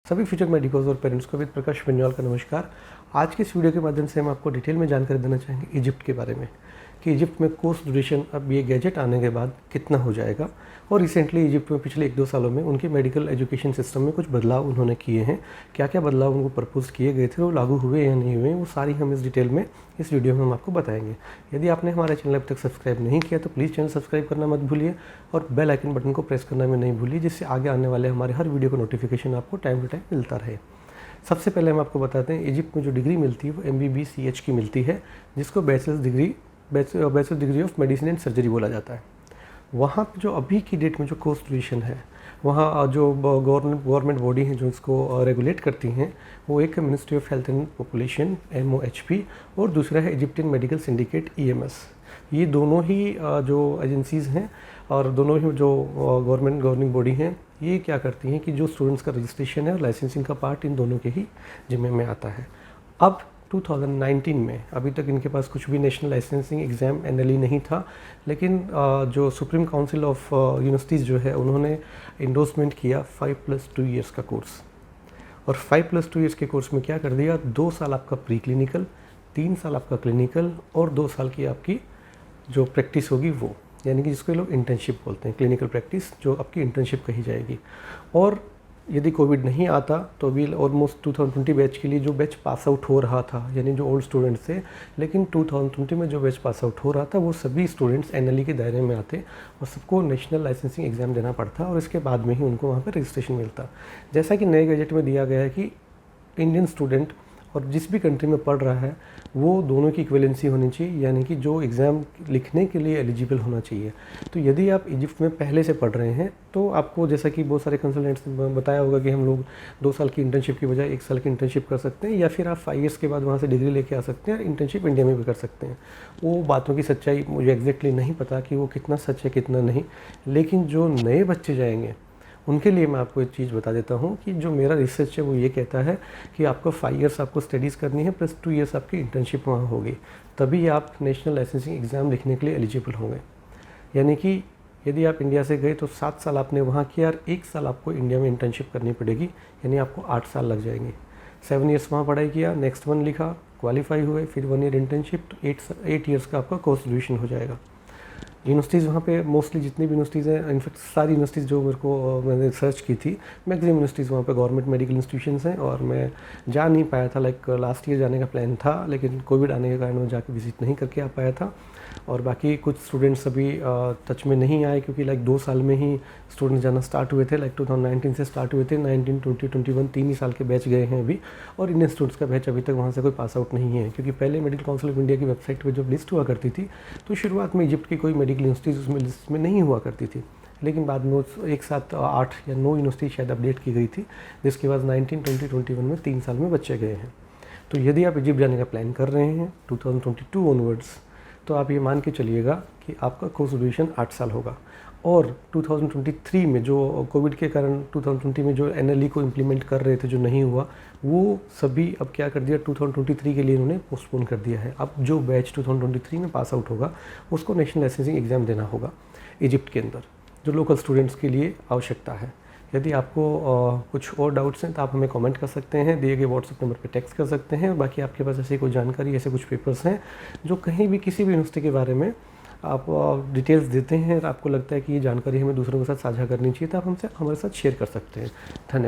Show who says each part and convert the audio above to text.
Speaker 1: सभी future medicos और parents को विद प्रकाश बेनिवाल का नमस्कार। आज के इस वीडियो के माध्यम से हम आपको डिटेल में जानकारी देना चाहेंगे इजिप्ट के बारे में कि इजिप्ट में कोर्स ड्यूरेशन अब ये गैजेट आने के बाद कितना हो जाएगा। और रिसेंटली इजिप्ट में पिछले 1-2 सालों में उनके मेडिकल एजुकेशन सिस्टम में कुछ बदलाव उन्होंने किए हैं। क्या क्या बदलाव उनको प्रपोज किए गए थे, वो लागू हुए या नहीं हुए, वो सारी हम इस डिटेल में इस वीडियो में हम आपको बताएंगे। यदि आपने हमारे चैनल अब तक सब्सक्राइब नहीं किया तो प्लीज़ चैनल सब्सक्राइब करना मत भूलिए और बेल आइकन बटन को प्रेस करना भी नहीं भूलिए, जिससे आगे आने वाले हमारे हर वीडियो का नोटिफिकेशन आपको टाइम टू टाइम मिलता रहे। सबसे पहले हम आपको बताते हैं इजिप्ट में जो डिग्री मिलती है वो MBBCH की मिलती है, जिसको bachelor degree of medicine and surgery बोला जाता है। वहाँ पे जो अभी की डेट में जो कोर्स ड्यूरेशन है, वहाँ जो गवर्नमेंट बॉडी है जो इसको रेगुलेट करती हैं, वो एक ministry of health and population MOHP और दूसरा है इजिप्टियन मेडिकल सिंडिकेट EMS। ये दोनों ही जो एजेंसीज़ हैं और दोनों ही जो गवर्निंग बॉडी हैं, ये क्या करती हैं कि जो स्टूडेंट्स का रजिस्ट्रेशन है और लाइसेंसिंग का पार्ट इन दोनों के ही जिम्मे में आता है। अब 2019 में अभी तक इनके पास कुछ भी नेशनल लाइसेंसिंग एग्ज़ाम NLE नहीं था, लेकिन जो सुप्रीम काउंसिल ऑफ यूनिवर्सिटीज़ जो है उन्होंने इंडोर्समेंट किया 5+2 ईयर्स का कोर्स। और 5+2 ईयर्स के कोर्स में क्या कर दिया, 2 साल आपका प्री क्लिनिकल, 3 साल आपका क्लिनिकल और 2 साल की आपकी जो प्रैक्टिस होगी वो, यानी कि जिसको लोग इंटर्नशिप बोलते हैं, क्लिनिकल प्रैक्टिस जो आपकी इंटर्नशिप कही जाएगी। और यदि कोविड नहीं आता तो भी ऑलमोस्ट 2020 बैच के लिए जो बैच पास आउट हो रहा था, यानी जो ओल्ड स्टूडेंट्स थे, लेकिन 2020 में जो बैच पास आउट हो रहा था वो सभी स्टूडेंट्स NLE के दायरे में आते और सबको नेशनल लाइसेंसिंग एग्ज़ाम देना पड़ता और इसके बाद में ही उनको वहाँ पर रजिस्ट्रेशन मिलता। जैसा कि नए गैजेट में दिया गया है कि इंडियन स्टूडेंट और जिस भी कंट्री में पढ़ रहा है वो दोनों की इक्विवेलेंसी होनी चाहिए, यानी कि जो एग्ज़ाम लिखने के लिए एलिजिबल होना चाहिए। तो यदि आप इजिप्ट में पहले से पढ़ रहे हैं तो आपको, जैसा कि बहुत सारे कंसल्टेंट्स ने बताया होगा, कि हम लोग 2 साल की इंटर्नशिप की बजाय 1 साल की इंटर्नशिप कर सकते हैं, या फिर आप 5 ईयर्स के बाद वहाँ से डिग्री लेके आ सकते हैं और इंटर्नशिप इंडिया में भी कर सकते हैं। वो बातों की सच्चाई मुझे एग्जैक्टली नहीं पता कि वो कितना सच है कितना नहीं, लेकिन जो नए बच्चे जाएंगे उनके लिए मैं आपको एक चीज़ बता देता हूँ कि जो मेरा रिसर्च है वो ये कहता है कि आपको 5 ईयर्स आपको स्टडीज़ करनी है प्लस 2 ईयर्स आपकी इंटर्नशिप वहाँ होगी, तभी आप नेशनल लाइसेंसिंग एग्ज़ाम लिखने के लिए एलिजिबल होंगे। यानी कि यदि आप इंडिया से गए तो 7 साल आपने वहाँ किया और 1 साल आपको इंडिया में इंटर्नशिप करनी पड़ेगी, यानी आपको 8 साल लग जाएंगे। 7 ईयर्स वहाँ पढ़ाई किया, नेक्स्ट 1 लिखा, क्वालिफाई हुए, फिर 1 ईयर इंटर्नशिप, तो 8 ईयर्स का आपका कोर्स ड्यूरेशन हो जाएगा। यूनिवर्सिटीज़ वहाँ पे मोस्टली जितनी भी यूनिवर्सिटीज़ हैं, इनफैक्ट सारी यूनिवर्सिटीज़ जो मैंने सर्च की थी, मैक्सिमम यूनिवर्सिटीज़ वहाँ पे गवर्नमेंट मेडिकल इंस्टीट्यूशंस हैं और मैं जा नहीं पाया था। लाइक लास्ट ईयर जाने का प्लान था, लेकिन कोविड आने के कारण मैं जाके विजिट नहीं करके आ पाया था। और बाकी कुछ स्टूडेंट्स अभी टच में नहीं आए, क्योंकि लाइक 2 साल में ही स्टूडेंट्स जाना स्टार्ट हुए थे। लाइक 2019 से स्टार्ट हुए थे, 19, 20, 21 3 ही साल के बैच गए हैं अभी, और इंडियन स्टूडेंट्स का बैच अभी तक वहाँ से कोई पास आउट नहीं है। क्योंकि पहले मेडिकल काउंसिल ऑफ इंडिया की वेबसाइट पर जब लिस्ट हुआ करती थी तो शुरुआत में इजिप्ट की कोई मेडिकल यूनिवर्सिटीज़ उसमें लिस्ट में नहीं हुआ करती थी, लेकिन बाद में एक साथ 8 या 9 यूनिवर्सिटी शायद अपडेट की गई थी, जिसके बाद 19, 20, 21 में 3 साल में बच्चे गए हैं। तो यदि आप इजिप्ट जाने का प्लान कर रहे हैं 2022 ऑनवर्ड्स, तो आप ये मान के चलिएगा कि आपका कोर्स ड्यूरेशन 8 साल होगा। और 2023 में जो कोविड के कारण 2020 में जो NLE को इम्प्लीमेंट कर रहे थे, जो नहीं हुआ, वो सभी अब क्या कर दिया, 2023 के लिए उन्होंने पोस्टपोन कर दिया है। अब जो बैच 2023 में पास आउट होगा उसको नेशनल लाइसेंसिंग एग्ज़ाम देना होगा इजिप्ट के अंदर, जो लोकल स्टूडेंट्स के लिए आवश्यकता है। यदि आपको कुछ और डाउट्स हैं तो आप हमें कमेंट कर सकते हैं, दिए गए व्हाट्सएप नंबर पे टेक्स्ट कर सकते हैं। बाकी आपके पास ऐसी कोई जानकारी, ऐसे कुछ पेपर्स हैं जो कहीं भी किसी भी यूनिवर्सिटी के बारे में आप डिटेल्स देते हैं और आपको लगता है कि ये जानकारी हमें दूसरों के साथ साझा करनी चाहिए, तो आप हमसे हमारे साथ शेयर कर सकते हैं। धन्यवाद।